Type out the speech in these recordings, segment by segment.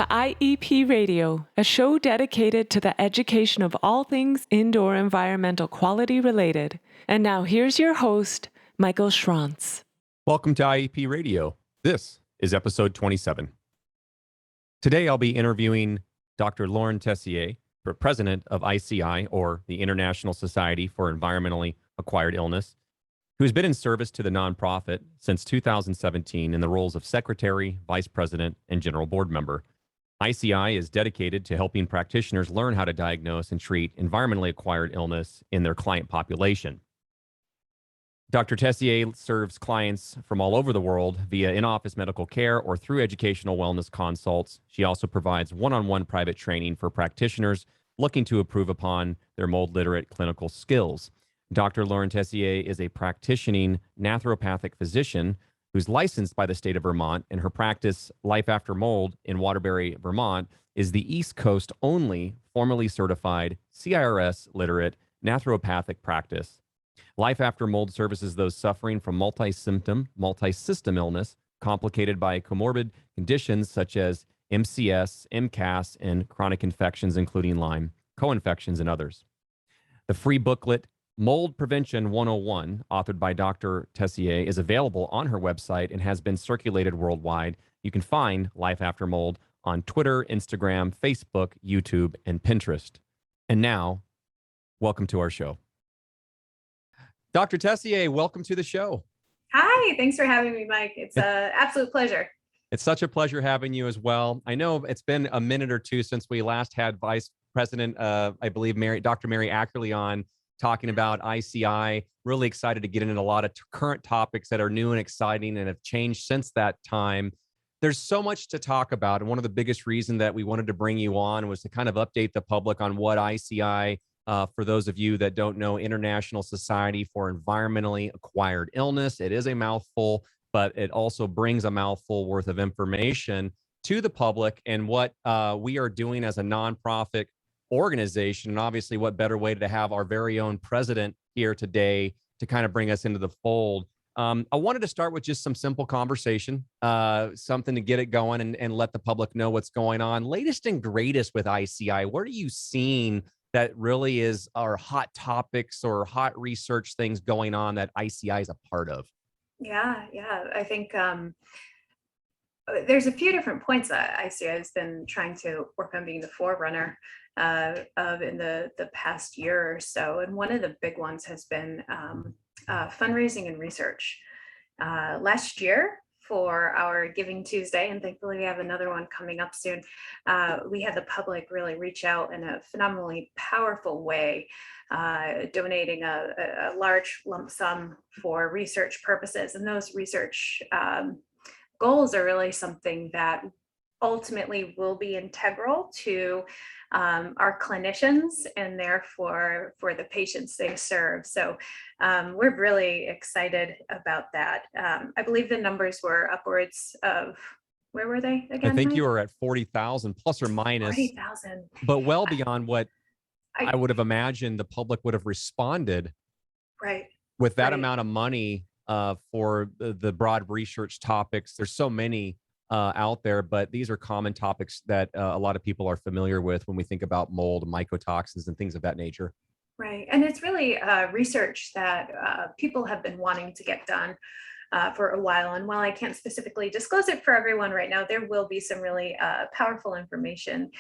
to IEP Radio, a show dedicated to the education of all things indoor environmental quality related. And now here's your host, Michael Schrantz. Welcome to IEP Radio. This is episode 27. Today I'll be interviewing Dr. Lauren Tessier, president of ISEAI, or the International Society for Environmentally Acquired Illness, who has been in service to the nonprofit since 2017 in the roles of secretary, vice president, and general board member. ISEAI is dedicated to helping practitioners learn how to diagnose and treat environmentally acquired illness in their client population. Dr. Tessier serves clients from all over the world via in-office medical care or through educational wellness consults. She also provides one-on-one private training for practitioners looking to improve upon their mold-literate clinical skills. Dr. Lauren Tessier is a practicing naturopathic physician who's licensed by the state of Vermont, and her practice, Life After Mold in Waterbury, Vermont, is the East Coast only formally certified CIRS literate naturopathic practice. Life After Mold services those suffering from multi-symptom, multi-system illness complicated by comorbid conditions such as MCS, MCAS, and chronic infections, including Lyme, co-infections, and others. The free booklet, Mold Prevention 101, authored by Dr. Tessier, is available on her website and has been circulated worldwide. You can find Life After Mold on Twitter, Instagram, Facebook, YouTube, and Pinterest. And now, welcome to our show. Dr. Tessier, welcome to the show. Hi, thanks for having me, Mike. It's an absolute pleasure. It's such a pleasure having you as well. I know it's been a minute or two since we last had Vice President, I believe, Dr. Mary Ackerley on, talking about ISEAI. Really excited to get into a lot of current topics that are new and exciting and have changed since that time. There's so much to talk about. And one of the biggest reasons that we wanted to bring you on was to kind of update the public on what ISEAI, for those of you that don't know, International Society for Environmentally Acquired Illness. It is a mouthful, but it also brings a mouthful worth of information to the public and what we are doing as a nonprofit organization. And obviously, what better way to have our very own president here today to kind of bring us into the fold. I wanted to start with just some simple conversation, something to get it going and let the public know what's going on. Latest and greatest with ISEAI. What are you seeing that really is our hot topics or hot research things going on that ISEAI is a part of? Yeah. I think there's a few different points that ISEAI has been trying to work on being the forerunner of in the past year or so. And one of the big ones has been fundraising and research. Last year, for our Giving Tuesday, and thankfully we have another one coming up soon, we had the public really reach out in a phenomenally powerful way, donating a large lump sum for research purposes. And those research goals are really something that ultimately will be integral to our clinicians and therefore for the patients they serve. So we're really excited about that. I believe the numbers were upwards of, where were they again? I think you were at 40,000 plus or minus, 40,000, but well beyond what I would have imagined the public would have responded. Right. With that amount of money for the broad research topics. There's so many out there, but these are common topics that a lot of people are familiar with when we think about mold, mycotoxins, and things of that nature. Right. And it's really research that people have been wanting to get done for a while. And while I can't specifically disclose it for everyone right now, there will be some really powerful information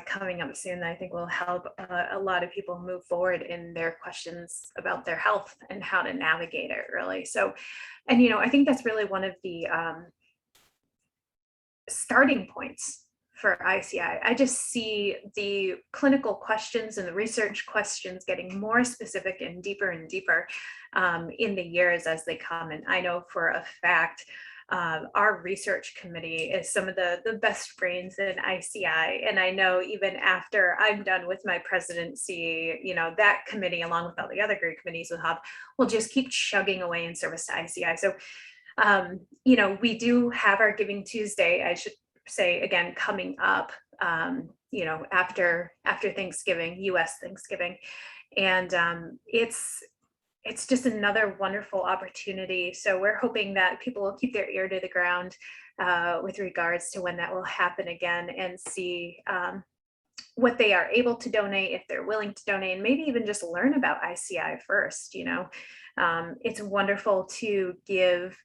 coming up soon that I think will help a lot of people move forward in their questions about their health and how to navigate it, really. So, and, I think that's really one of the starting points for ISEAI. I just see the clinical questions and the research questions getting more specific and deeper in the years as they come. And I know for a fact, our research committee is some of the best brains in ISEAI. And I know even after I'm done with my presidency, that committee, along with all the other great committees will just keep chugging away in service to ISEAI. So we do have our Giving Tuesday, I should say, again, coming up, after Thanksgiving, US Thanksgiving. And it's just another wonderful opportunity. So we're hoping that people will keep their ear to the ground with regards to when that will happen again, and see what they are able to donate, if they're willing to donate, and maybe even just learn about ICI first. It's wonderful to give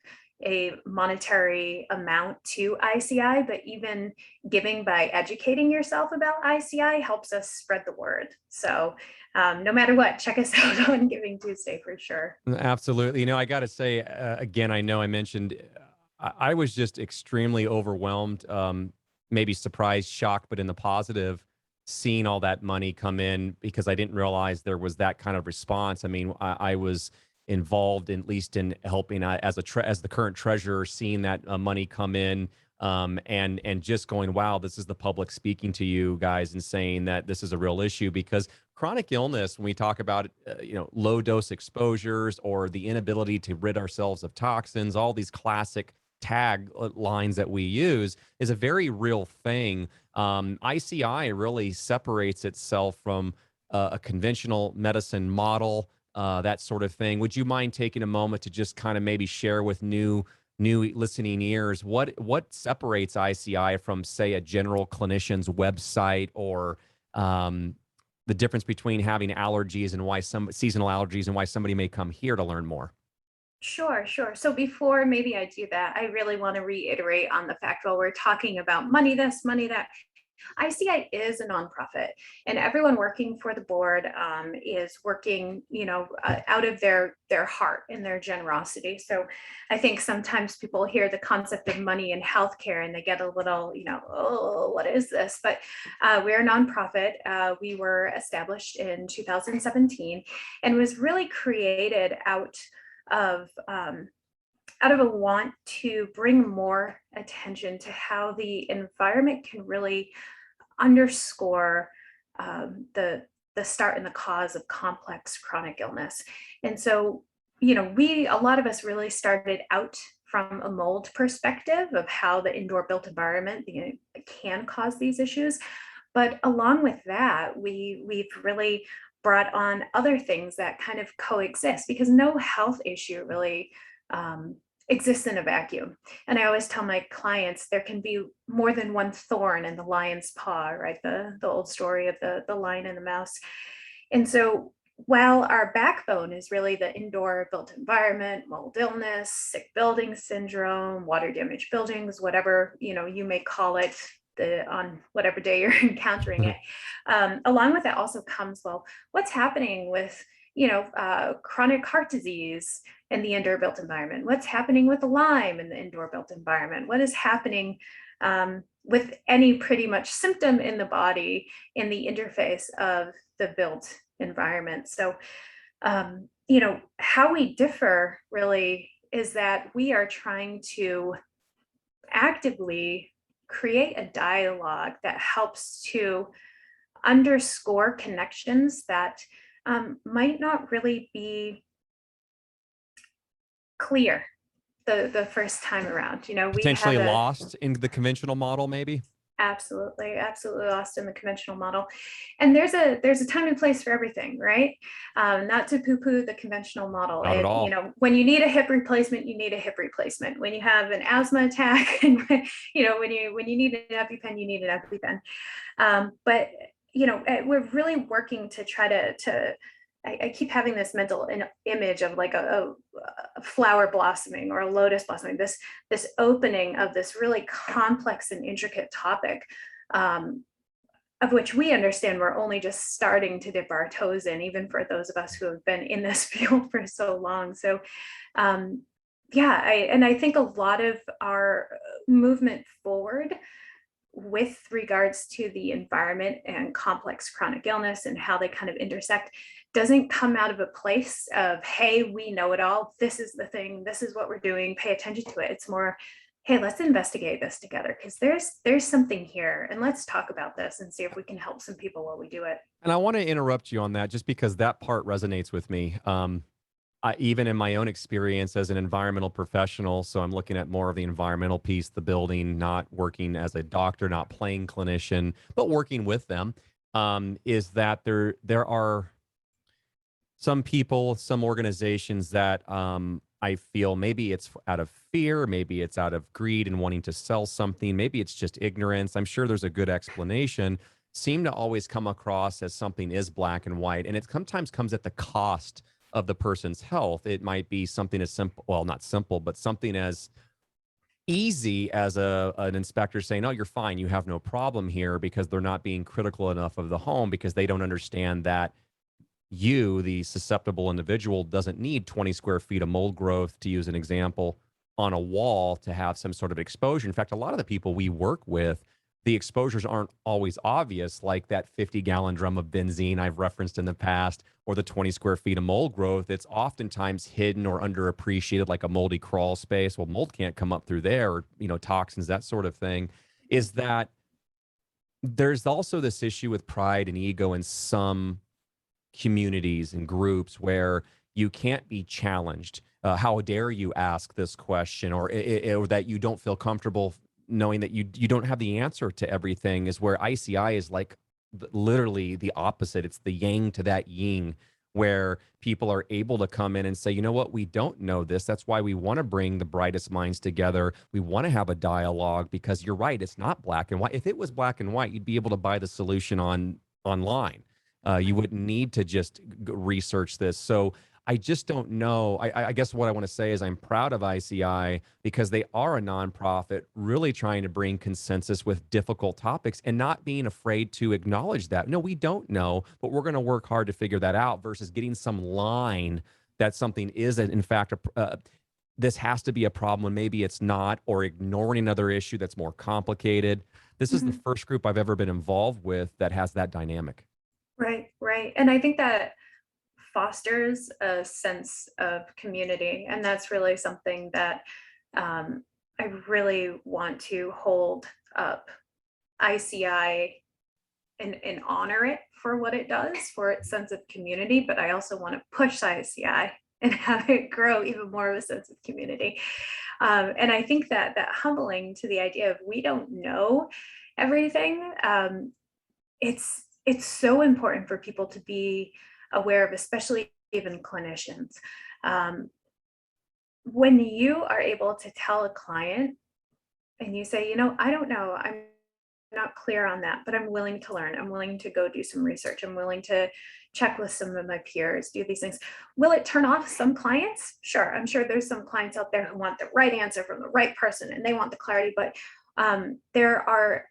a monetary amount to ICI, but even giving by educating yourself about ICI helps us spread the word. So no matter what, check us out on Giving Tuesday for sure. Absolutely. I got to say, again, I know I mentioned I was just extremely overwhelmed, maybe surprised, shocked, but in the positive, seeing all that money come in, because I didn't realize there was that kind of response. I mean, I was involved at least in helping as the current treasurer, seeing that money come in, and just going, wow, this is the public speaking to you guys and saying that this is a real issue. Because chronic illness, when we talk about low dose exposures or the inability to rid ourselves of toxins, all these classic tag lines that we use, is a very real thing. ICI really separates itself from a conventional medicine model, that sort of thing. Would you mind taking a moment to just kind of maybe share with new listening ears what separates ICI from, say, a general clinician's website, or the difference between having allergies and why some seasonal allergies and why somebody may come here to learn more? Sure, sure. So before maybe I do that, I really want to reiterate on the fact, while we're talking about money this, money that, ICI is a nonprofit, and everyone working for the board is working, out of their heart and their generosity. So I think sometimes people hear the concept of money in healthcare and they get a little, oh, what is this? But we're a nonprofit. We were established in 2017 and was really created out of a want to bring more attention to how the environment can really underscore the start and the cause of complex chronic illness. And so, a lot of us really started out from a mold perspective of how the indoor built environment can cause these issues. But along with that, we've really brought on other things that kind of coexist, because no health issue really exists in a vacuum. And I always tell my clients there can be more than one thorn in the lion's paw, right? The old story of the lion and the mouse. And so while our backbone is really the indoor built environment, mold illness, sick building syndrome, water damaged buildings, whatever you may call it, on whatever day you're encountering it. Along with that also comes, well, what's happening with chronic heart disease in the indoor built environment? What's happening with Lyme in the indoor built environment? What is happening with any pretty much symptom in the body in the interface of the built environment? So, how we differ really is that we are trying to actively create a dialogue that helps to underscore connections that might not really be clear the first time around. We Potentially have lost in the conventional model, maybe? absolutely lost in the conventional model. And there's a time and place for everything, right? Not to poo-poo the conventional model. Not at all. When you need a hip replacement, you need a hip replacement. When you have an asthma attack, and when you need an EpiPen, you need an EpiPen. But we're really working to try to I keep having this mental image of like a flower blossoming or a lotus blossoming, this opening of this really complex and intricate topic, of which we understand we're only just starting to dip our toes in, even for those of us who have been in this field for so long. So I think a lot of our movement forward with regards to the environment and complex chronic illness and how they kind of intersect doesn't come out of a place of, hey, we know it all. This is the thing. This is what we're doing. Pay attention to it. It's more, hey, let's investigate this together, because there's something here, and let's talk about this and see if we can help some people while we do it. And I want to interrupt you on that, just because that part resonates with me. Even in my own experience as an environmental professional, so I'm looking at more of the environmental piece, the building, not working as a doctor, not playing clinician, but working with them, is that there are some people, some organizations that I feel maybe it's out of fear, maybe it's out of greed and wanting to sell something, maybe it's just ignorance. I'm sure there's a good explanation. Seem to always come across as something is black and white, and it sometimes comes at the cost of the person's health. It might be something as simple, well, not simple, but something as easy as an inspector saying, "Oh, you're fine. You have no problem here," because they're not being critical enough of the home because they don't understand that you, the susceptible individual, doesn't need 20 square feet of mold growth, to use an example, on a wall to have some sort of exposure. In fact, a lot of the people we work with, the exposures aren't always obvious, like that 50-gallon drum of benzene I've referenced in the past, or the 20 square feet of mold growth. It's oftentimes hidden or underappreciated, like a moldy crawl space. Well, mold can't come up through there, or, toxins, that sort of thing. Is that there's also this issue with pride and ego in some communities and groups where you can't be challenged. How dare you ask this question, or that you don't feel comfortable knowing that you don't have the answer to everything, is where ICI is like literally the opposite. It's the yang to that yin, where people are able to come in and say, you know what, we don't know this. That's why we want to bring the brightest minds together. We want to have a dialogue, because you're right, it's not black and white. If it was black and white, you'd be able to buy the solution online. You wouldn't need to just research this. So I just don't know. I guess what I want to say is I'm proud of ICI because they are a nonprofit really trying to bring consensus with difficult topics and not being afraid to acknowledge that. No, we don't know, but we're going to work hard to figure that out, versus getting some line that something is, in fact, this has to be a problem when maybe it's not, or ignoring another issue that's more complicated. This is the first group I've ever been involved with that has that dynamic. Right, right. And I think that fosters a sense of community. And that's really something that I really want to hold up ICI and honor it for what it does, for its sense of community. But I also want to push ICI and have it grow even more of a sense of community. And I think that humbling to the idea of we don't know everything, it's so important for people to be aware of, especially even clinicians. When you are able to tell a client and you say, I don't know, I'm not clear on that, but I'm willing to learn. I'm willing to go do some research. I'm willing to check with some of my peers, do these things. Will it turn off some clients? Sure. I'm sure there's some clients out there who want the right answer from the right person and they want the clarity, but there are,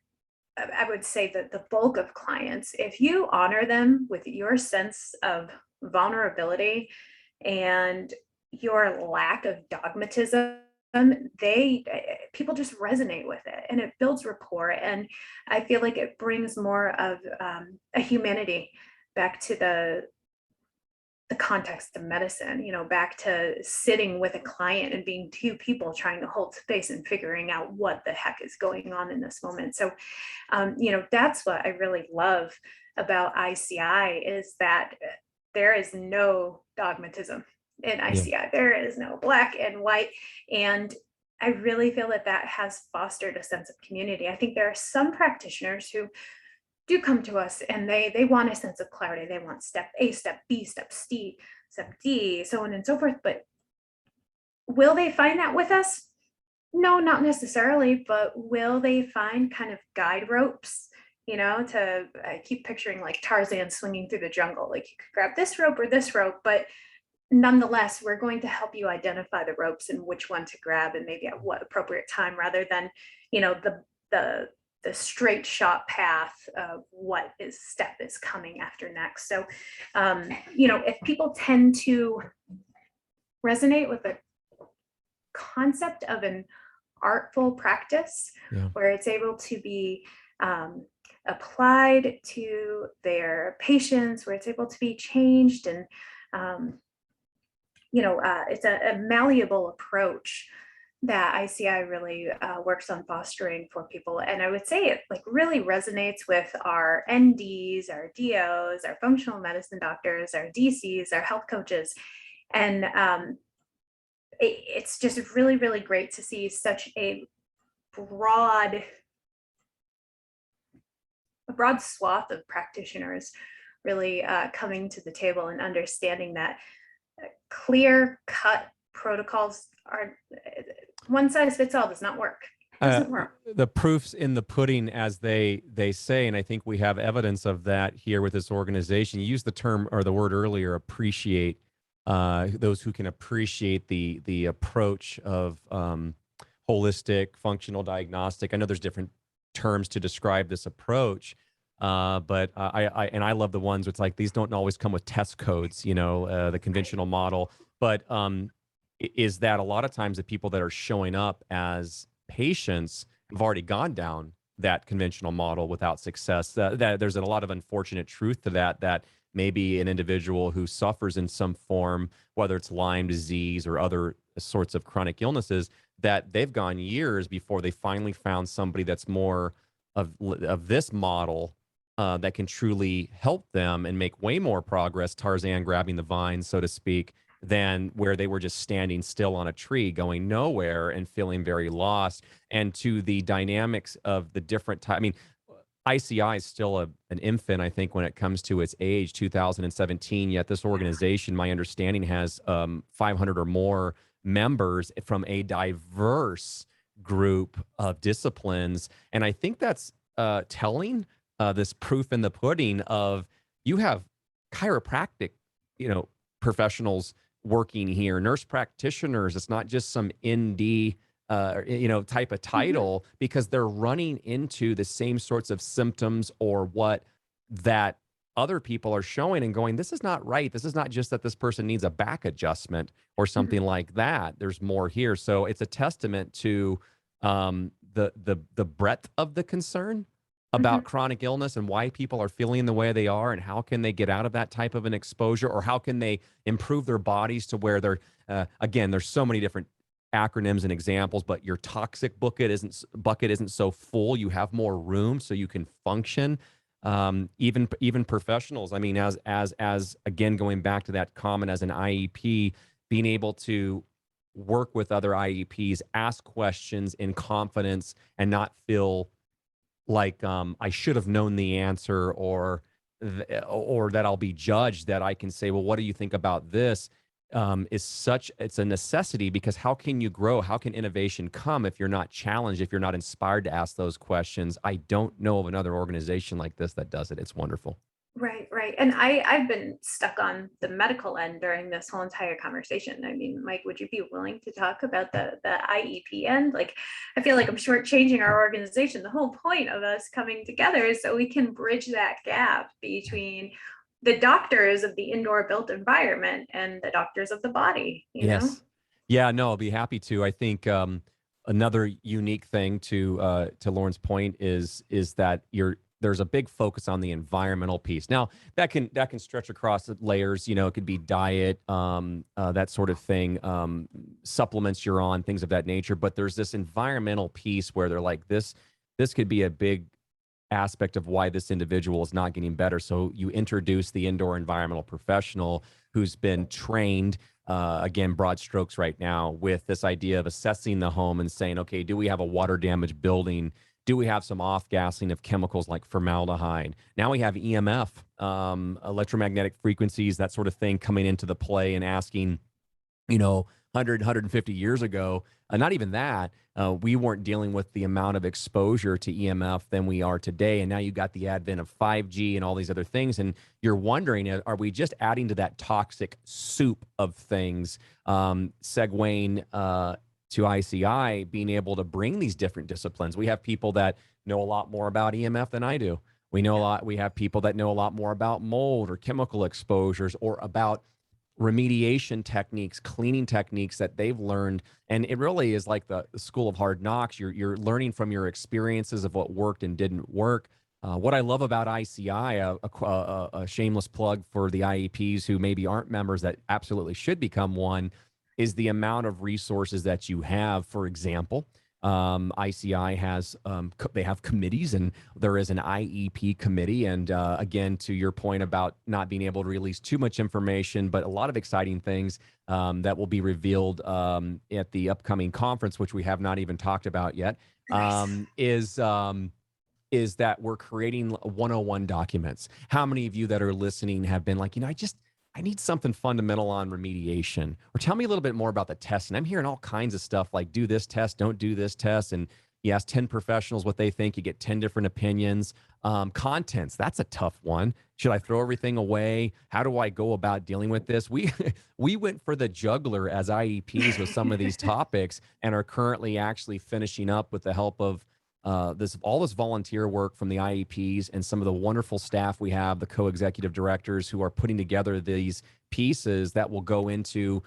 I would say that the bulk of clients, if you honor them with your sense of vulnerability and your lack of dogmatism, people just resonate with it, and it builds rapport. And I feel like it brings more of a humanity back to the context of medicine, back to sitting with a client and being two people trying to hold space and figuring out what the heck is going on in this moment. So, that's what I really love about ICI, is that there is no dogmatism in ICI. Yeah. There is no black and white. And I really feel that has fostered a sense of community. I think there are some practitioners who do come to us and they want a sense of clarity. They want step A, step B, step C, step D, so on and so forth. But will they find that with us? No, not necessarily, but will they find kind of guide ropes, I keep picturing like Tarzan swinging through the jungle, like you could grab this rope or this rope, but nonetheless, we're going to help you identify the ropes and which one to grab and maybe at what appropriate time, rather than, the straight shot path of what step is coming after next. So, if people tend to resonate with the concept of an artful practice, where it's able to be applied to their patients, where it's able to be changed, and it's a malleable approach that ICI really works on fostering for people. And I would say it really resonates with our NDs, our DOs, our functional medicine doctors, our DCs, our health coaches. And it's just really, really great to see such a broad swath of practitioners really coming to the table and understanding that clear-cut protocols are one size fits all does not work. Doesn't work. The proof's in the pudding, as they say, and I think we have evidence of that here with this organization. You used the term or the word earlier, appreciate. Those who can appreciate the approach of holistic functional diagnostic. I know there's different terms to describe this approach, but I love the ones where it's like these don't always come with test codes, the conventional model. But is that a lot of times the people that are showing up as patients have already gone down that conventional model without success? That there's a lot of unfortunate truth to that maybe an individual who suffers in some form, whether it's Lyme disease or other sorts of chronic illnesses, that they've gone years before they finally found somebody that's more of this model that can truly help them and make way more progress, Tarzan grabbing the vine, so to speak, than where they were just standing still on a tree going nowhere and feeling very lost. And to the dynamics of the different type, I mean, ICI is still an infant, I think, when it comes to its age, 2017, yet this organization, my understanding, has 500 or more members from a diverse group of disciplines. And I think that's telling, this proof in the pudding of you have chiropractic, professionals working here, nurse practitioners. It's not just some ND type of title, because they're running into the same sorts of symptoms or what that other people are showing and going, this is not right. This is not just that this person needs a back adjustment or something like that. There's more here. So it's a testament to the breadth of the concern about chronic illness and why people are feeling the way they are and how can they get out of that type of an exposure, or how can they improve their bodies to where they're, again, there's so many different acronyms and examples, but your toxic bucket isn't so full. You have more room so you can function. Even professionals. I mean, as again, going back to that comment as an IEP, being able to work with other IEPs, ask questions in confidence and not feel like I should have known the answer, or that I'll be judged, that I can say, well, what do you think about this? It's a necessity, because how can you grow? How can innovation come if you're not challenged, if you're not inspired to ask those questions? I don't know of another organization like this that does it. It's wonderful. Right. And I've been stuck on the medical end during this whole entire conversation. I mean, Mike, would you be willing to talk about the IEP end? Like, I feel like I'm shortchanging our organization. The whole point of us coming together is so we can bridge that gap between the doctors of the indoor built environment and the doctors of the body, you know? Yeah, no, I'll be happy to. I think another unique thing to Lauren's point is that there's a big focus on the environmental piece. Now that can stretch across layers. It could be diet, that sort of thing, supplements you're on, things of that nature. But there's this environmental piece where they're like, this could be a big aspect of why this individual is not getting better. So you introduce the indoor environmental professional who's been trained, again, broad strokes right now, with this idea of assessing the home and saying, okay, do we have a water damaged building? Do we have some off-gassing of chemicals like formaldehyde? Now we have EMF, electromagnetic frequencies, that sort of thing coming into the play, and asking, 150 years ago, not even that, we weren't dealing with the amount of exposure to EMF than we are today. And now you got the advent of 5G and all these other things. And you're wondering, are we just adding to that toxic soup of things, segueing to ICI, being able to bring these different disciplines? We have people that know a lot more about EMF than I do. We have people that know a lot more about mold or chemical exposures, or about remediation techniques, cleaning techniques that they've learned. And it really is like the school of hard knocks. You're learning from your experiences of what worked and didn't work. What I love about ICI, a shameless plug for the IEPs who maybe aren't members that absolutely should become one, is the amount of resources that you have. For example, ICI has, they have committees, and there is an IEP committee. And again, to your point about not being able to release too much information, but a lot of exciting things that will be revealed at the upcoming conference, which we have not even talked about yet, is that we're creating 101 documents. How many of you that are listening have been like, I need something fundamental on remediation, or tell me a little bit more about the testing. I'm hearing all kinds of stuff like do this test, don't do this test. And you ask 10 professionals what they think, you get 10 different opinions. Contents, that's a tough one. Should I throw everything away? How do I go about dealing with this? We we went for the juggler as IEPs with some of these topics and are currently actually finishing up with the help of all this volunteer work from the IEPs and some of the wonderful staff we have, the co-executive directors who are putting together these pieces that will go into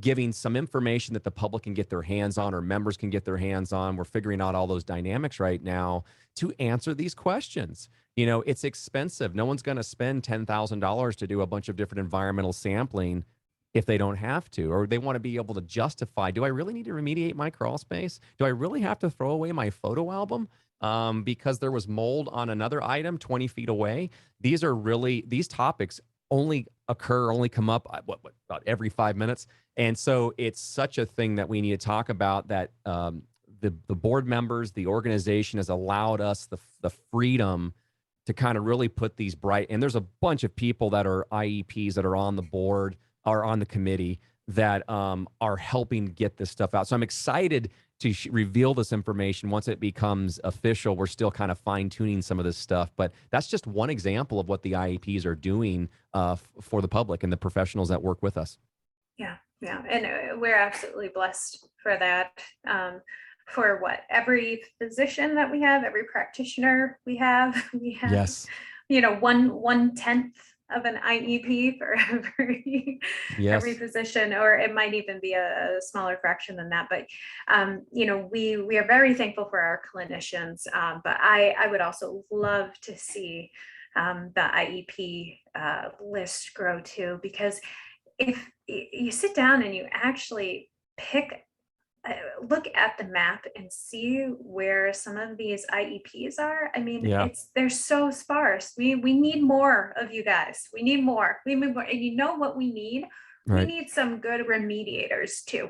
giving some information that the public can get their hands on or members can get their hands on. We're figuring out all those dynamics right now to answer these questions. You know, it's expensive. No one's going to spend $10,000 to do a bunch of different environmental sampling if they don't have to, or they want to be able to justify, do I really need to remediate my crawl space? Do I really have to throw away my photo album because there was mold on another item 20 feet away? These topics only come up about every 5 minutes. And so it's such a thing that we need to talk about, that the board members, the organization has allowed us the freedom to kind of really put these bright, and there's a bunch of people that are IEPs that are on the board, are on the committee, that are helping get this stuff out. So I'm excited to reveal this information once it becomes official. We're still kind of fine tuning some of this stuff, but that's just one example of what the IEPs are doing for the public and the professionals that work with us. Yeah, and we're absolutely blessed for that. For every physician that we have, every practitioner we have, Yes. you know, 1/10 of an IEP for every physician, or it might even be a smaller fraction than that. But you know, we are very thankful for our clinicians. But I would also love to see the IEP list grow too, because if you sit down and you actually look at the map and see where some of these IEPs are, I mean, they're so sparse. We need more of you guys. We need more. And you know what we need? Right. We need some good remediators too,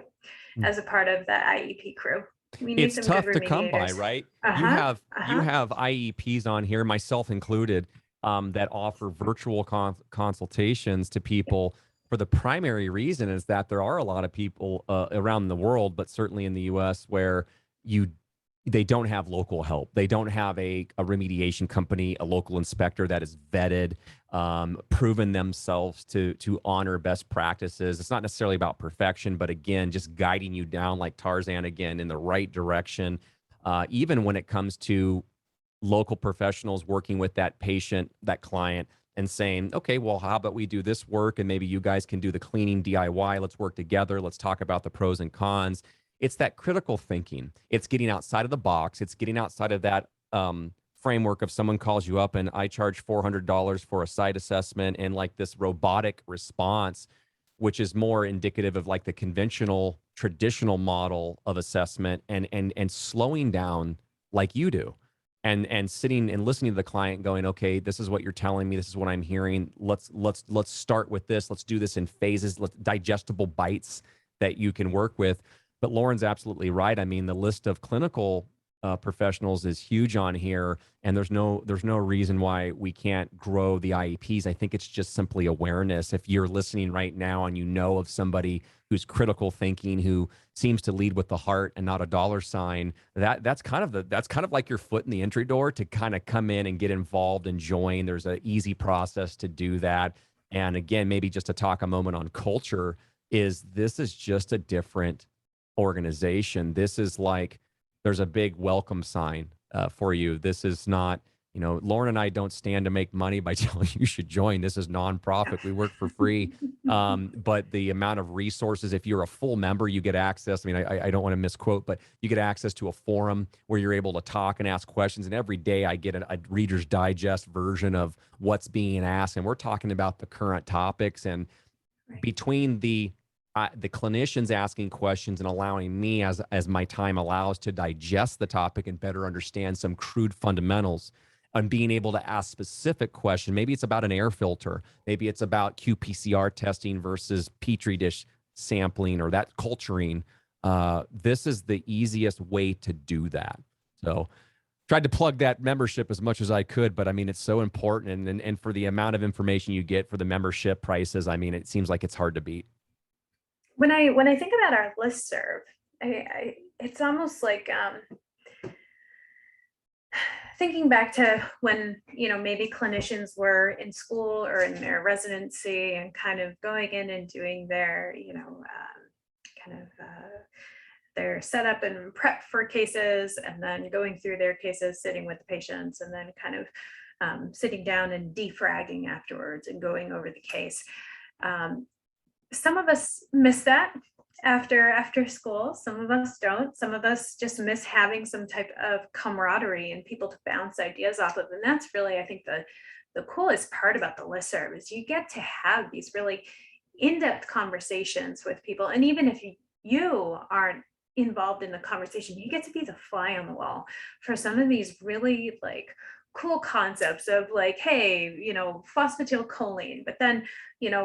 as a part of the IEP crew. We need it's some tough good to come by, remediators. right? You have IEPs on here, myself included, that offer virtual consultations to people. For the primary reason is that there are a lot of people around the world, but certainly in the U.S., where they don't have local help. They don't have a remediation company, a local inspector that is vetted, proven themselves to honor best practices. It's not necessarily about perfection, but again, just guiding you down like Tarzan again in the right direction. Even when it comes to local professionals working with that patient, that client, and saying, okay, well, how about we do this work and maybe you guys can do the cleaning DIY. Let's work together. Let's talk about the pros and cons. It's that critical thinking. It's getting outside of the box. It's getting outside of that framework of someone calls you up and I charge $400 for a site assessment, and like this robotic response, which is more indicative of like the conventional, traditional model of assessment, and slowing down like you do. And sitting and listening to the client going, okay, this is what you're telling me. This is what I'm hearing. Let's start with this. Let's do this in phases, digestible bites that you can work with. But Lauren's absolutely right. I mean, the list of clinical professionals is huge on here, and there's no reason why we can't grow the IEPs. I think it's just simply awareness. If you're listening right now and you know of somebody who's critical thinking, who seems to lead with the heart and not a dollar sign, that's kind of like your foot in the entry door to kind of come in and get involved and join. There's an easy process to do that. And again, maybe just to talk a moment on culture, this is just a different organization. This is like, there's a big welcome sign for you. This is not, Lauren and I don't stand to make money by telling you should join. This is nonprofit. We work for free. But the amount of resources, if you're a full member, you get access. I mean, I don't want to misquote, but you get access to a forum where you're able to talk and ask questions. And every day I get a Reader's Digest version of what's being asked. And we're talking about the current topics. And between the clinicians asking questions and allowing me, as my time allows, to digest the topic and better understand some crude fundamentals, and being able to ask specific questions. Maybe it's about an air filter. Maybe it's about qPCR testing versus Petri dish sampling, or that culturing. This is the easiest way to do that. So tried to plug that membership as much as I could, but I mean, it's so important. And for the amount of information you get for the membership prices, I mean, it seems like it's hard to beat. When I think about our listserv, it's almost like thinking back to when, maybe clinicians were in school or in their residency and kind of going in and doing their, their setup and prep for cases, and then going through their cases, sitting with the patients, and then kind of sitting down and defragging afterwards and going over the case. Some of us miss that after school. Some of us don't. Some of us just miss having some type of camaraderie and people to bounce ideas off of. And that's really, I think, the coolest part about the listserv is you get to have these really in-depth conversations with people. And even if you aren't involved in the conversation, you get to be the fly on the wall for some of these really cool concepts of hey, phosphatidylcholine, but then,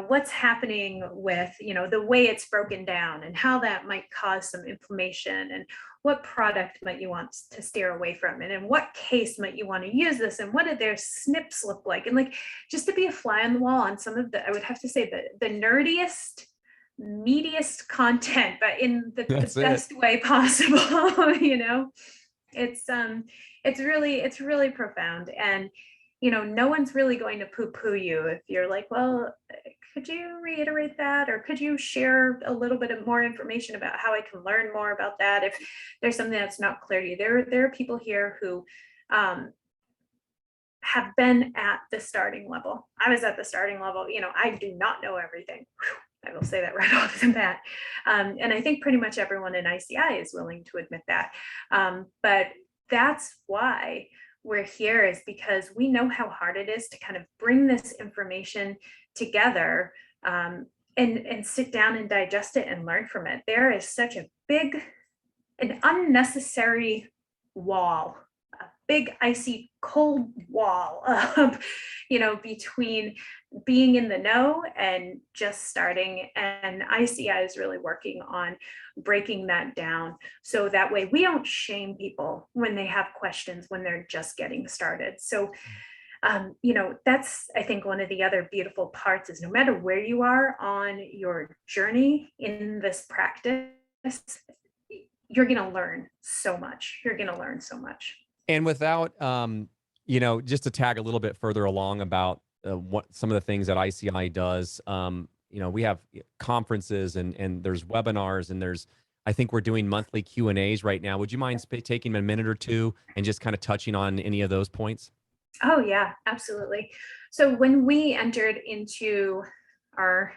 what's happening with, the way it's broken down and how that might cause some inflammation, and what product might you want to steer away from, and in what case might you want to use this, and what did their SNPs look like, and just to be a fly on the wall on some of the, I would have to say, the nerdiest, meatiest content, but in the best way possible. It's really profound. And no one's really going to poo-poo you if you're like, well, could you reiterate that, or could you share a little bit of more information about how I can learn more about that if there's something that's not clear to you. There are people here who have been at the starting level. I was at the starting level. I do not know everything. I will say that right off the bat. And I think pretty much everyone in ICI is willing to admit that. But that's why we're here, is because we know how hard it is to kind of bring this information together and sit down and digest it and learn from it. There is such an unnecessary wall, a big icy cold wall of, between being in the know and just starting. And ICI is really working on breaking that down, so that way we don't shame people when they have questions, when they're just getting started. So that's, I think, one of the other beautiful parts is no matter where you are on your journey in this practice, you're going to learn so much. And without, just to tag a little bit further along about what some of the things that ICI does, we have conferences and there's webinars, and I think we're doing monthly Q&As right now. Would you mind taking a minute or two and just kind of touching on any of those points? Oh yeah, absolutely. So when we entered into our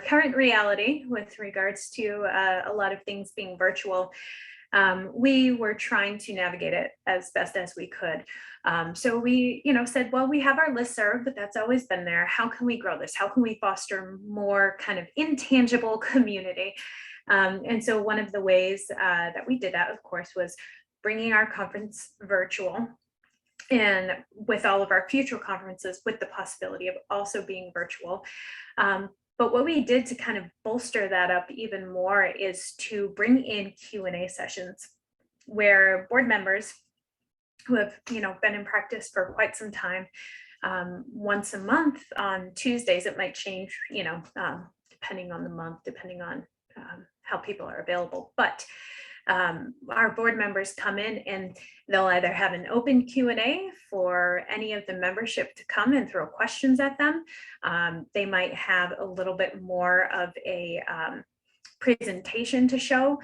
current reality with regards to a lot of things being virtual, we were trying to navigate it as best as we could. So we, said, well, we have our listserv, but that's always been there. How can we grow this? How can we foster more kind of intangible community? And so one of the ways that we did that, of course, was bringing our conference virtual, and with all of our future conferences, with the possibility of also being virtual. But what we did to kind of bolster that up even more is to bring in Q&A sessions where board members who have, been in practice for quite some time, once a month on Tuesdays, it might change, depending on the month, depending on how people are available. But our board members come in and they'll either have an open Q&A for any of the membership to come and throw questions at them. They might have a little bit more of a presentation to show.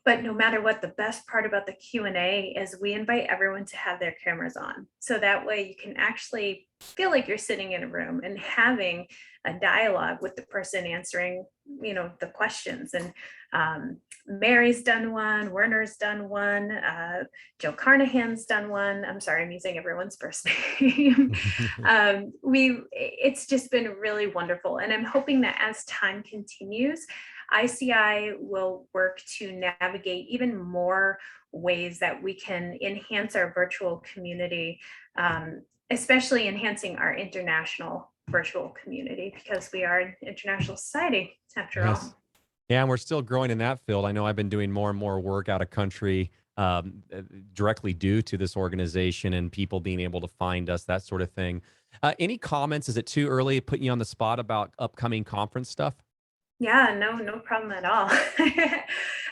But no matter what, the best part about the Q&A is we invite everyone to have their cameras on. So that way you can actually feel like you're sitting in a room and having a dialogue with the person answering, the questions. And Mary's done one, Werner's done one, Jill Carnahan's done one. I'm sorry, I'm using everyone's first name. It's just been really wonderful. And I'm hoping that as time continues, ICI will work to navigate even more ways that we can enhance our virtual community, especially enhancing our international virtual community, because we are an international society after all. Yeah, and we're still growing in that field. I know I've been doing more and more work out of country directly due to this organization and people being able to find us, that sort of thing. Any comments? Is it too early putting you on the spot about upcoming conference stuff? Yeah, no problem at all.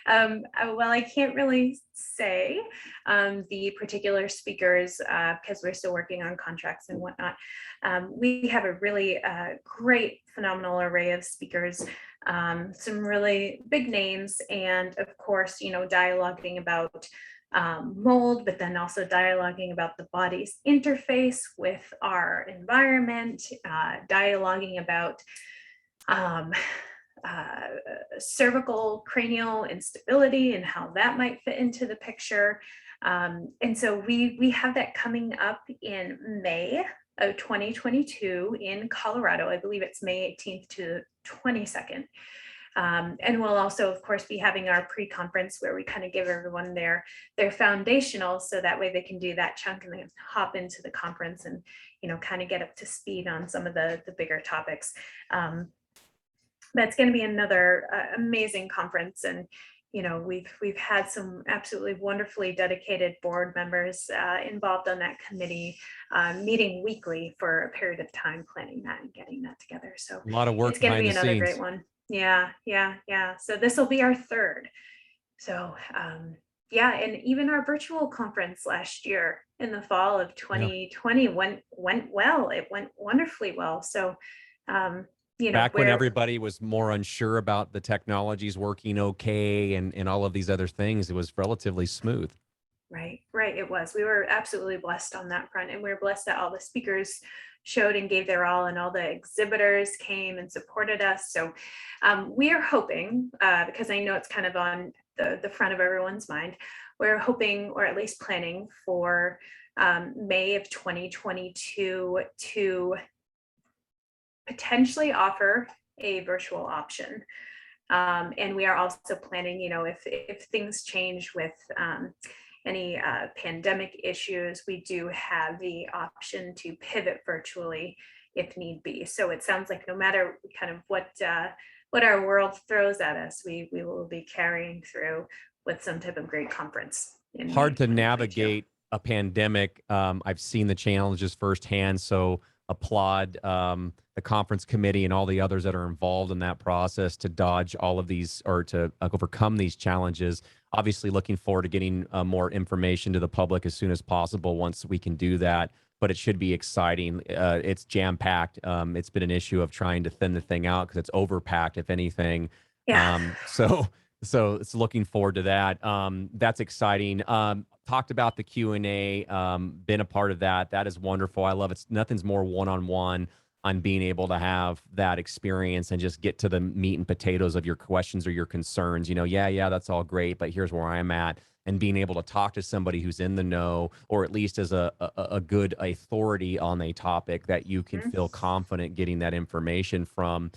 Well, I can't really say the particular speakers because we're still working on contracts and whatnot. We have a really great, phenomenal array of speakers, some really big names, and of course, dialoguing about mold, but then also dialoguing about the body's interface with our environment, dialoguing about um, cervical cranial instability and how that might fit into the picture. And so we have that coming up in May of 2022 in Colorado. I believe it's May 18th to 22nd. And we'll also, of course, be having our pre-conference where we kind of give everyone their foundational, so that way they can do that chunk and then hop into the conference and kind of get up to speed on some of the bigger topics. That's going to be another amazing conference, and we've had some absolutely wonderfully dedicated board members involved on that committee, meeting weekly for a period of time, planning that and getting that together. So A lot of work it's going to behind be the another scenes. great one. Yeah. So this will be our third. So yeah, and even our virtual conference last year in the fall of 2020 went well. It went wonderfully well. So Back when we're everybody was more unsure about the technologies working okay and all of these other things, it was relatively smooth. right. It was. We were absolutely blessed on that front, and we were blessed that all the speakers showed and gave their all, and all the exhibitors came and supported us. So we are hoping, because I know it's kind of on the front of everyone's mind, we're hoping, or at least planning for May of 2022 to potentially offer a virtual option. And we are also planning, if things change with any pandemic issues, we do have the option to pivot virtually if need be. So it sounds like no matter kind of what our world throws at us, we will be carrying through with some type of great conference. Hard to 2022. navigate a pandemic. I've seen the challenges firsthand, so applaud the conference committee and all the others that are involved in that process to dodge all of these, or to overcome these challenges. Obviously, looking forward to getting more information to the public as soon as possible once we can do that. But it should be exciting. It's jam-packed. It's been an issue of trying to thin the thing out because it's overpacked, if anything. Yeah. So it's looking forward to that. That's exciting. Talked about the Q&A, been a part of that. That is wonderful. I love it. Nothing's more one-on-one on being able to have that experience and just get to the meat and potatoes of your questions or your concerns. Yeah, that's all great, but here's where I'm at. And being able to talk to somebody who's in the know, or at least as a good authority on a topic that you can feel confident getting that information from.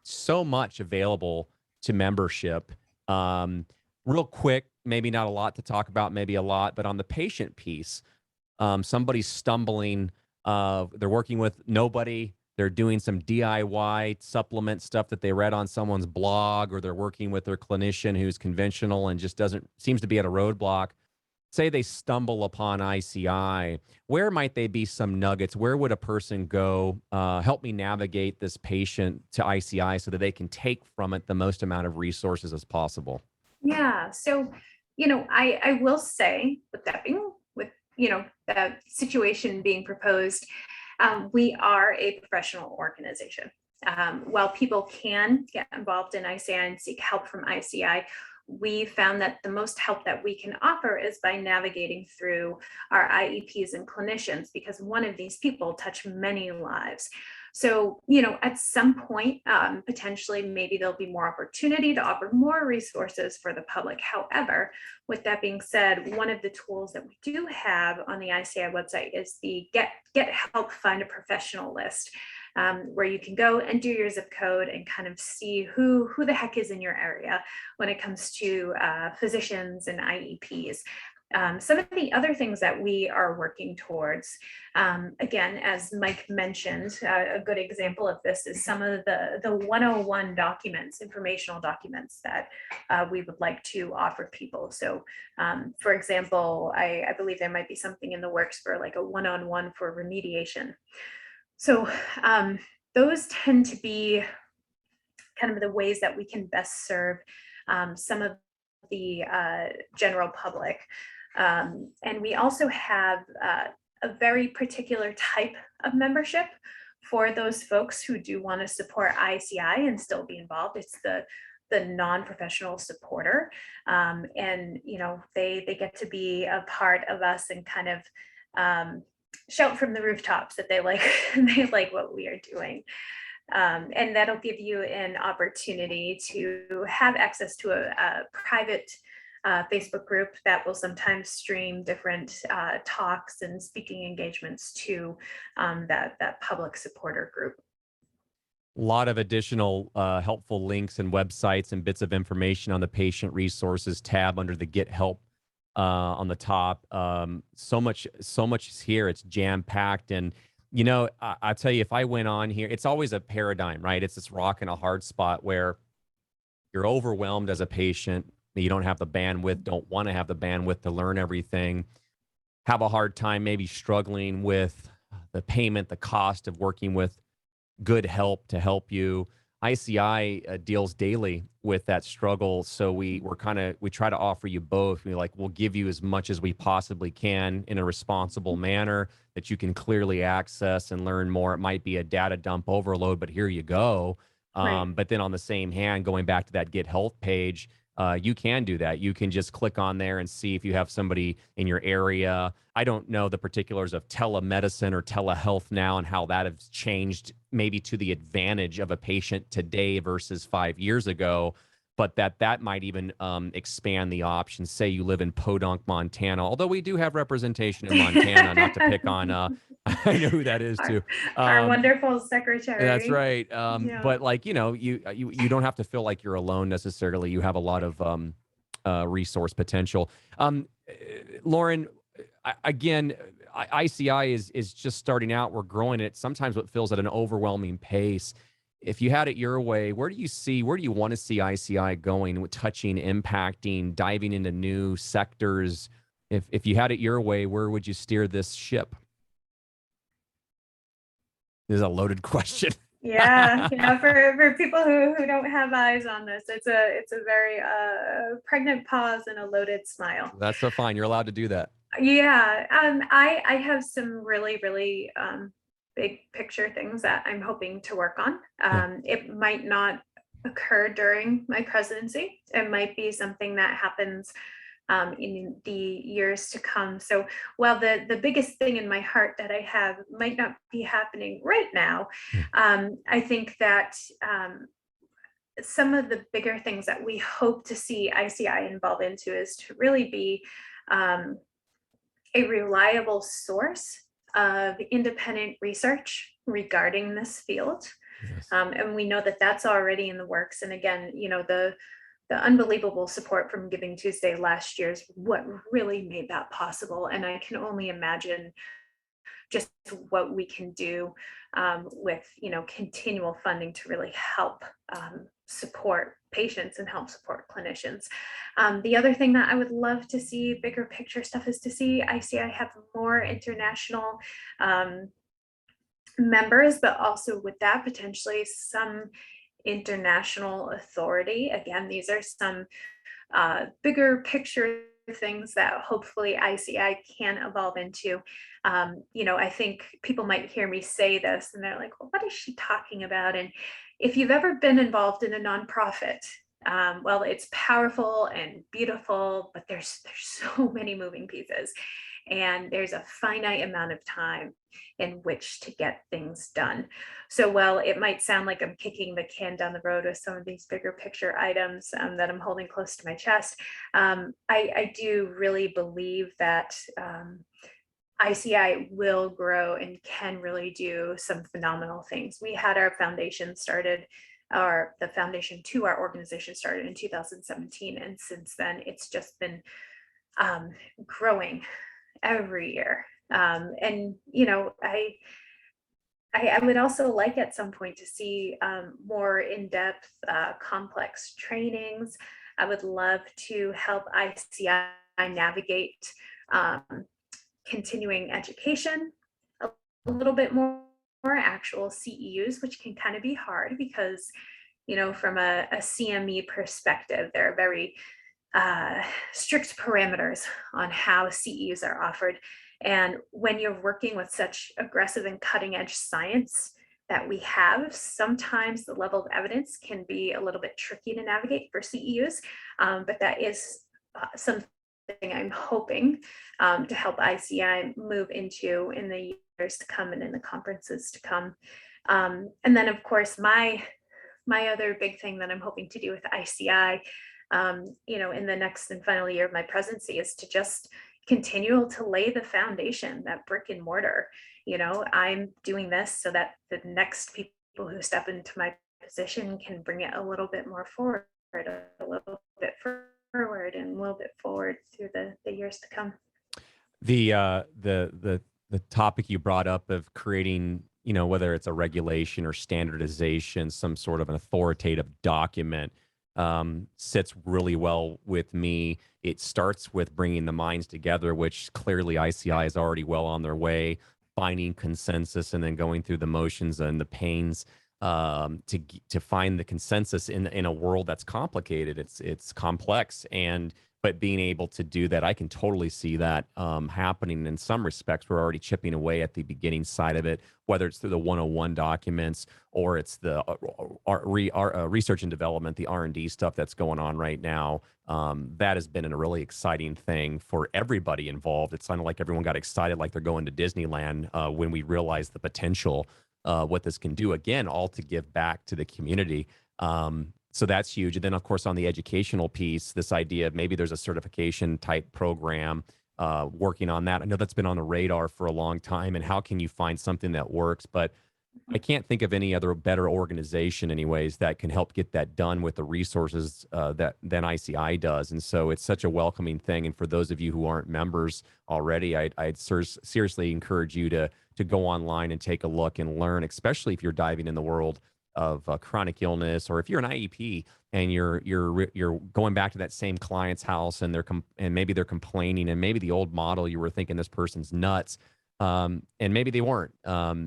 So much available to membership. Real quick, maybe not a lot to talk about, maybe a lot, but on the patient piece, somebody's stumbling, they're working with nobody, they're doing some DIY supplement stuff that they read on someone's blog, or they're working with their clinician who's conventional and just seems to be at a roadblock. Say they stumble upon ICI, where might they be some nuggets? Where would a person go? Help me navigate this patient to ICI so that they can take from it the most amount of resources as possible. Yeah. So, I will say, with that being, with, the situation being proposed, we are a professional organization. While people can get involved in ICI and seek help from ICI, we found that the most help that we can offer is by navigating through our IEPs and clinicians, because one of these people touch many lives. So, at some point, potentially, maybe there'll be more opportunity to offer more resources for the public. However, with that being said, one of the tools that we do have on the ICI website is the Get Help, Find a Professional list, where you can go and do your zip code and kind of see who the heck is in your area when it comes to physicians and IEPs. Some of the other things that we are working towards, again, as Mike mentioned, a good example of this is some of the 101 documents, informational documents that we would like to offer people. So, for example, I believe there might be something in the works for like a one-on-one for remediation. So those tend to be kind of the ways that we can best serve some of the general public. And we also have a very particular type of membership for those folks who do want to support ISEAI and still be involved. It's the non-professional supporter. And, you know, they get to be a part of us and kind of shout from the rooftops that they like, they like what we are doing. And that'll give you an opportunity to have access to a private Facebook group that will sometimes stream different talks and speaking engagements to that public supporter group. A lot of additional helpful links and websites and bits of information on the patient resources tab under the Get Help on the top. So much is here. It's jam packed. And, you know, I tell you, if I went on here, it's always a paradigm, right? It's this rock and a hard spot where you're overwhelmed as a patient. You don't have the bandwidth, don't want to have the bandwidth to learn everything, have a hard time maybe struggling with the payment, the cost of working with good help to help you. ICI deals daily with that struggle. So we try to offer you both. We'll give you as much as we possibly can in a responsible manner that you can clearly access and learn more. It might be a data dump overload, but here you go. Right. But then on the same hand, going back to that Get Health page, you can do that. You can just click on there and see if you have somebody in your area. I don't know the particulars of telemedicine or telehealth now and how that has changed maybe to the advantage of a patient today versus 5 years ago, but that might even expand the options. Say you live in Podunk, Montana, although we do have representation in Montana, not to pick on, I know who that is too. Our wonderful secretary. That's right. Yeah. But like, you know, you don't have to feel like you're alone necessarily. You have a lot of resource potential. Lauren, again, ICI is just starting out. We're growing it. Sometimes it feels at an overwhelming pace. If you had it your way, where do you want to see ICI going, touching, impacting, diving into new sectors? If you had it your way, where would you steer this ship? This is a loaded question. Yeah, you know, for people who don't have eyes on this, it's a very pregnant pause and a loaded smile. That's so fine. You're allowed to do that. Yeah, I have some really big picture things that I'm hoping to work on. It might not occur during my presidency. It might be something that happens in the years to come. So while the biggest thing in my heart that I have might not be happening right now, I think that some of the bigger things that we hope to see ICI involved into is to really be a reliable source of independent research regarding this field. Yes. And we know that that's already in the works. And again, you know, the unbelievable support from Giving Tuesday last year is what really made that possible. And I can only imagine just what we can do with, you know, continual funding to really help support patients and help support clinicians. The other thing that I would love to see, bigger picture stuff, is to see ICI have more international members, but also with that potentially some international authority. Again, these are some bigger picture things that hopefully ICI can evolve into. You know, I think people might hear me say this and they're like, well, what is she talking about? And if you've ever been involved in a nonprofit, well, it's powerful and beautiful, but there's so many moving pieces. And there's a finite amount of time in which to get things done. So while it might sound like I'm kicking the can down the road with some of these bigger picture items that I'm holding close to my chest, I do really believe that ICI will grow and can really do some phenomenal things. We had our foundation started, or the foundation to our organization started in 2017. And since then, it's just been growing every year. And you know, I would also like at some point to see more in-depth, complex trainings. I would love to help ICI navigate um, continuing education a little bit more actual CEUs, which can kind of be hard because, you know, from a CME perspective, there are very strict parameters on how CEUs are offered. And when you're working with such aggressive and cutting edge science that we have, sometimes the level of evidence can be a little bit tricky to navigate for CEUs. But that is something I'm hoping to help ICI move into in the years to come and in the conferences to come. And then, of course, my other big thing that I'm hoping to do with ICI, you know, in the next and final year of my presidency is to just continue to lay the foundation, that brick and mortar. You know, I'm doing this so that the next people who step into my position can bring it a little bit more forward, a little bit forward, and a little bit forward through the years to come. The topic you brought up of creating, you know, whether it's a regulation or standardization, some sort of an authoritative document, sits really well with me. It starts with bringing the minds together, which clearly ICI is already well on their way, finding consensus and then going through the motions and the pains to find the consensus in a world that's complicated. It's complex, but being able to do that, I can totally see that happening in some respects. We're already chipping away at the beginning side of it, whether it's through the 101 documents or it's the research and development, the R&D stuff that's going on right now. That has been a really exciting thing for everybody involved. It sounded like everyone got excited like they're going to Disneyland when we realized the potential, what this can do, again, all to give back to the community. So that's huge. And then, of course, on the educational piece, this idea of maybe there's a certification type program, working on that. I know that's been on the radar for a long time. And how can you find something that works? But I can't think of any other better organization, anyways, that can help get that done with the resources than ICI does. And so it's such a welcoming thing. And for those of you who aren't members already, I'd seriously encourage you to go online and take a look and learn, especially if you're diving in the world of chronic illness, or if you're an IEP and you're going back to that same client's house and maybe they're complaining, and maybe the old model you were thinking this person's nuts, and maybe they weren't.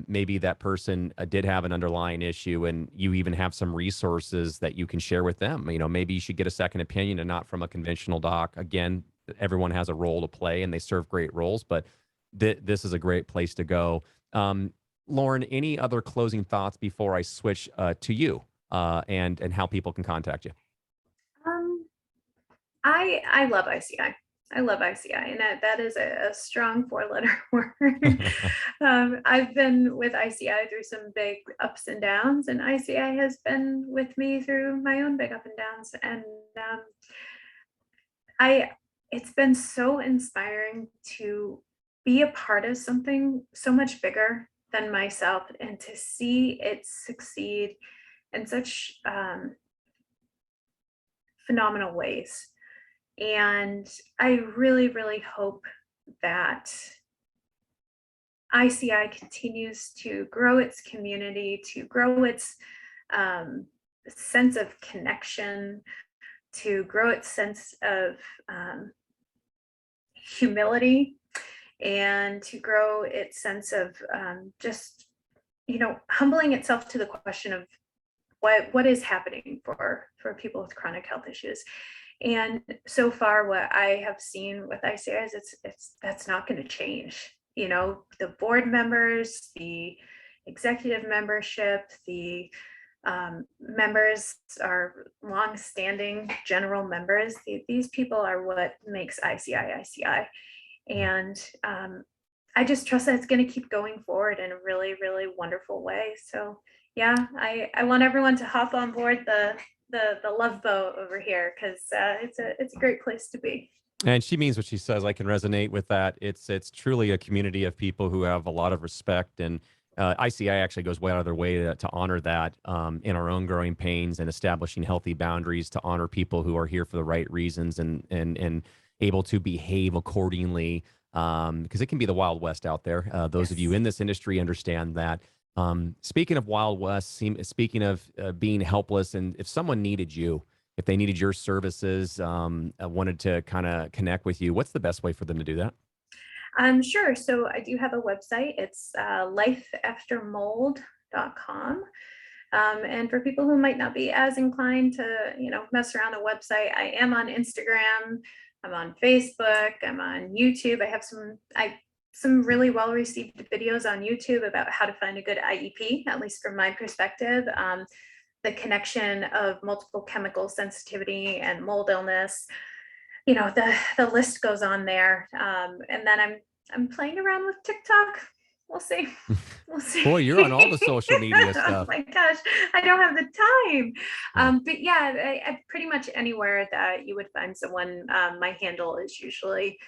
Maybe that person did have an underlying issue, and you even have some resources that you can share with them. You know, maybe you should get a second opinion and not from a conventional doc. Again, everyone has a role to play and they serve great roles, but this is a great place to go. Lauren, any other closing thoughts before I switch to you and how people can contact you? I love ICI. I love ICI, and that is a strong four-letter word. I've been with ICI through some big ups and downs, and ICI has been with me through my own big up and downs. And it's been so inspiring to be a part of something so much bigger than myself, and to see it succeed in such phenomenal ways. And I really, really hope that ICI continues to grow its community, to grow its sense of connection, to grow its sense of humility, and to grow its sense of just, you know, humbling itself to the question of what is happening for people with chronic health issues. And so far, what I have seen with ICI is that's not going to change. You know, the board members, the executive membership, the members are long-standing general members. These people are what makes ICI ICI. And I just trust that it's going to keep going forward in a really, really wonderful way. So yeah, I want everyone to hop on board the love boat over here, because it's a great place to be. And she means what she says. I can resonate with that. It's truly a community of people who have a lot of respect, and ICI actually goes way out of their way to honor that in our own growing pains and establishing healthy boundaries to honor people who are here for the right reasons and able to behave accordingly, because it can be the Wild West out there. Those of you Yes. in this industry understand that. Speaking of Wild West, speaking of being helpless, and if someone needed you, if they needed your services, wanted to kind of connect with you, what's the best way for them to do that? Sure. So I do have a website. It's lifeaftermold.com. And for people who might not be as inclined to, mess around the website, I am on Instagram. I'm on Facebook. I'm on YouTube. I have some really well received videos on YouTube about how to find a good IEP, at least from my perspective. The connection of multiple chemical sensitivity and mold illness, the list goes on there. And then I'm playing around with TikTok. We'll see. We'll see. Boy, you're on all the social media Oh stuff. my gosh, I don't have the time. Yeah. But yeah, I pretty much anywhere that you would find someone, my handle is usually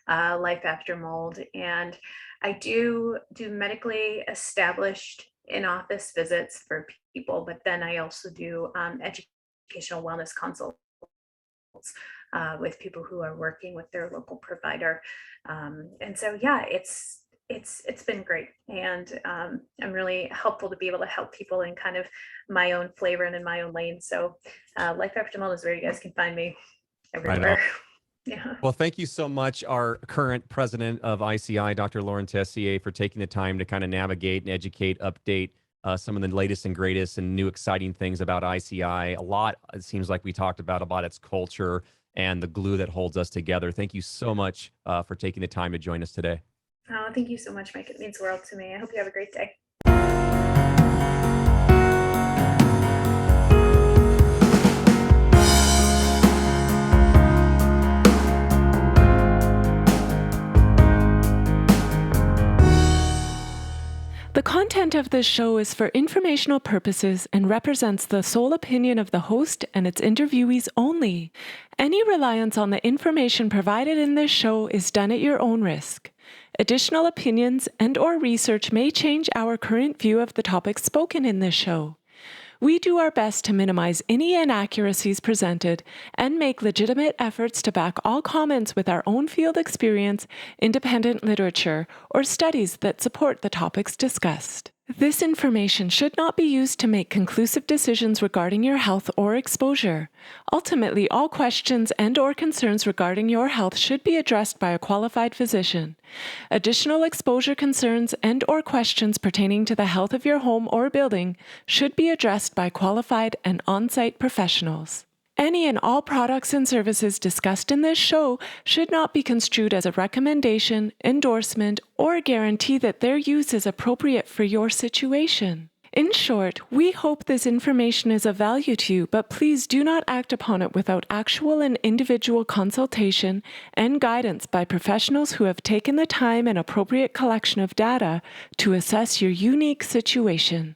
Life After Mold. And I do medically established in-office visits for people, but then I also do educational wellness consults with people who are working with their local provider. And so, yeah, it's been great, and I'm really helpful to be able to help people in kind of my own flavor and in my own lane. So, Life After Mold is where you guys can find me Right on. everywhere. Yeah. Well, thank you so much, our current president of ICI, Dr. Lauren Tessier, for taking the time to kind of navigate and educate, update some of the latest and greatest and new exciting things about ICI. A lot, it seems like we talked about its culture and the glue that holds us together. Thank you so much for taking the time to join us today. Oh, thank you so much, Mike. It means the world to me. I hope you have a great day. The content of this show is for informational purposes and represents the sole opinion of the host and its interviewees only. Any reliance on the information provided in this show is done at your own risk. Additional opinions and/or research may change our current view of the topics spoken in this show. We do our best to minimize any inaccuracies presented and make legitimate efforts to back all comments with our own field experience, independent literature, or studies that support the topics discussed. This information should not be used to make conclusive decisions regarding your health or exposure. Ultimately, all questions and/or concerns regarding your health should be addressed by a qualified physician. Additional exposure concerns and/or questions pertaining to the health of your home or building should be addressed by qualified and on-site professionals. Any and all products and services discussed in this show should not be construed as a recommendation, endorsement, or guarantee that their use is appropriate for your situation. In short, we hope this information is of value to you, but please do not act upon it without actual and individual consultation and guidance by professionals who have taken the time and appropriate collection of data to assess your unique situation.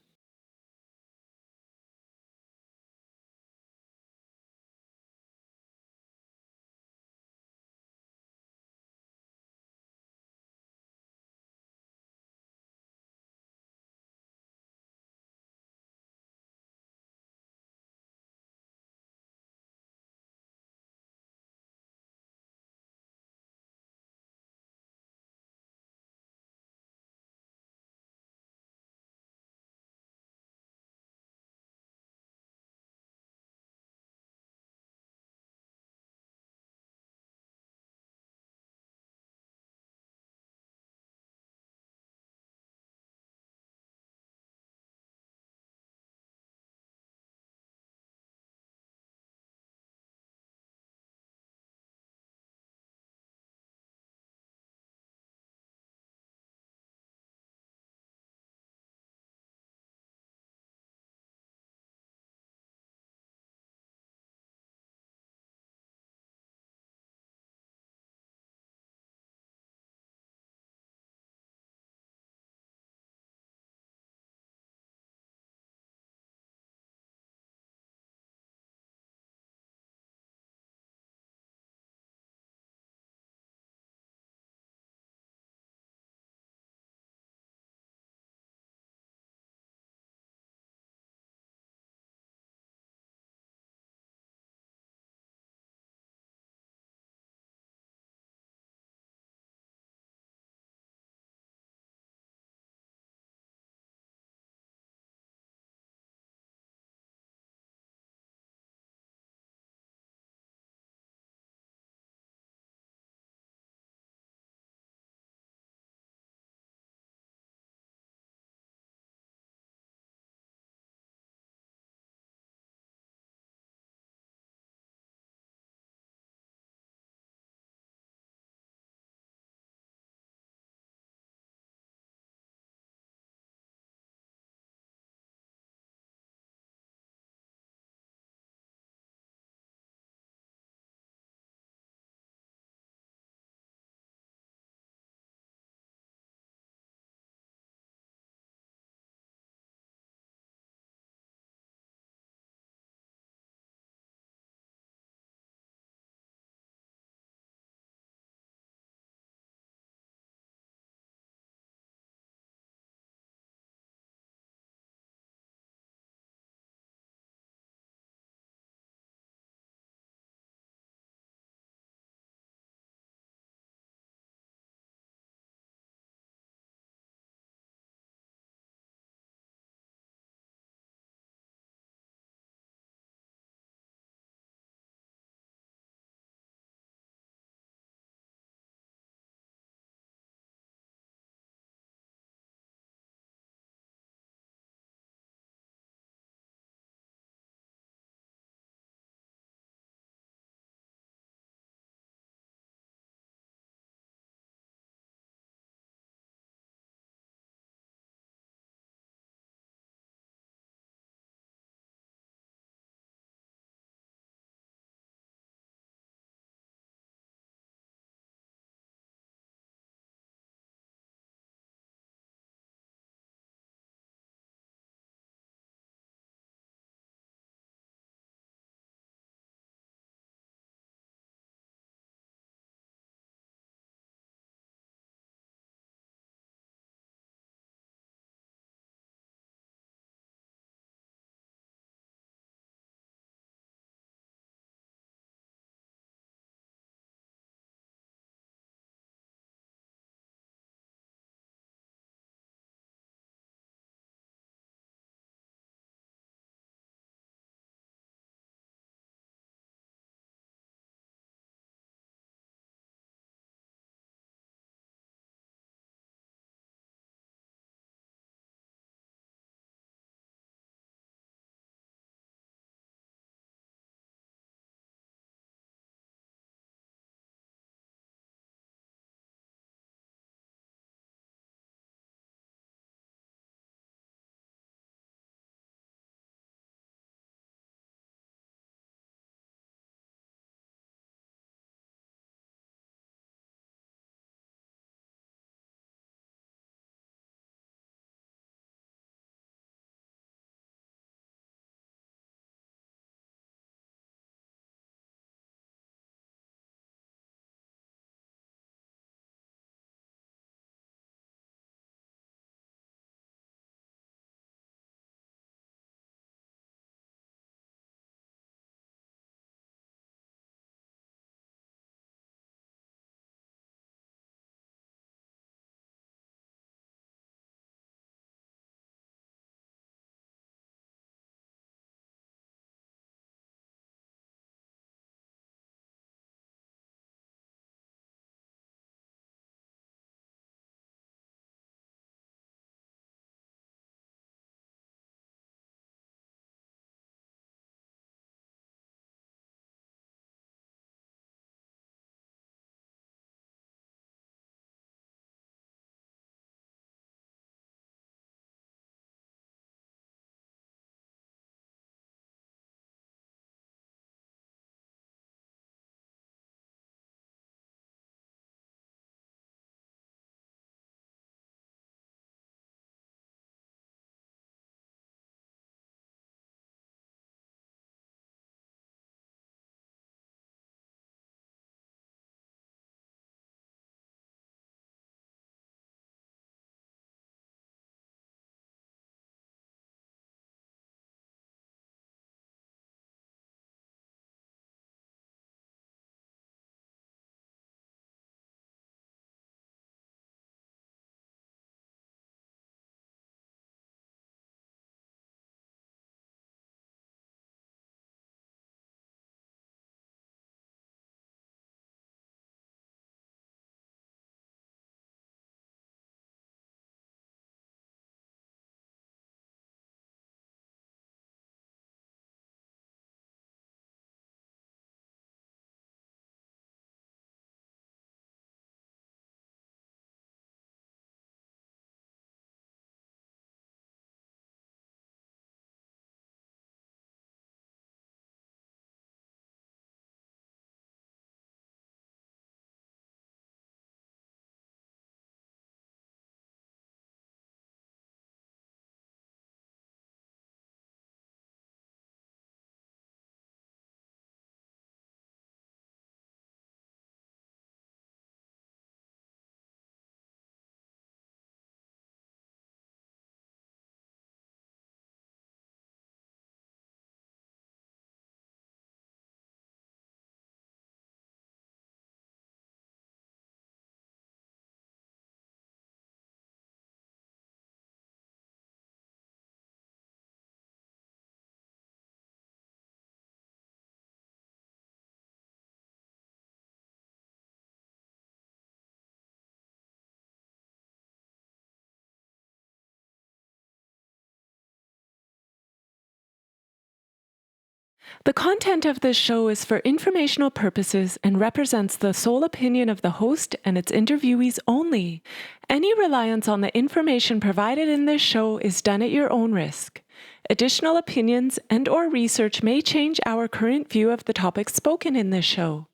The content of this show is for informational purposes and represents the sole opinion of the host and its interviewees only. Any reliance on the information provided in this show is done at your own risk. Additional opinions and/or research may change our current view of the topics spoken in this show.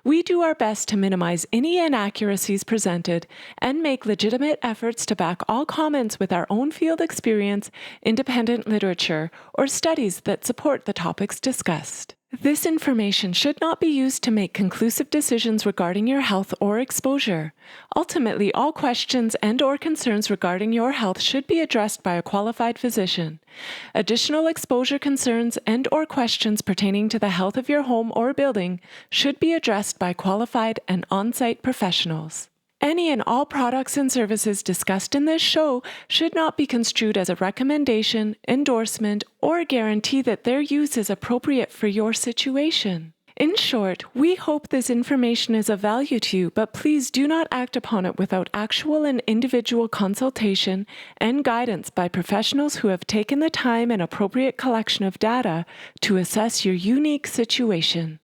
We do our best to minimize any inaccuracies presented and make legitimate efforts to back all comments with our own field experience, independent literature, or studies that support the topics discussed. This information should not be used to make conclusive decisions regarding your health or exposure. Ultimately, all questions and/or concerns regarding your health should be addressed by a qualified physician. Additional exposure concerns and/or questions pertaining to the health of your home or building should be addressed by qualified and on-site professionals. Any and all products and services discussed in this show should not be construed as a recommendation, endorsement, or guarantee that their use is appropriate for your situation. In short, we hope this information is of value to you, but please do not act upon it without actual and individual consultation and guidance by professionals who have taken the time and appropriate collection of data to assess your unique situation.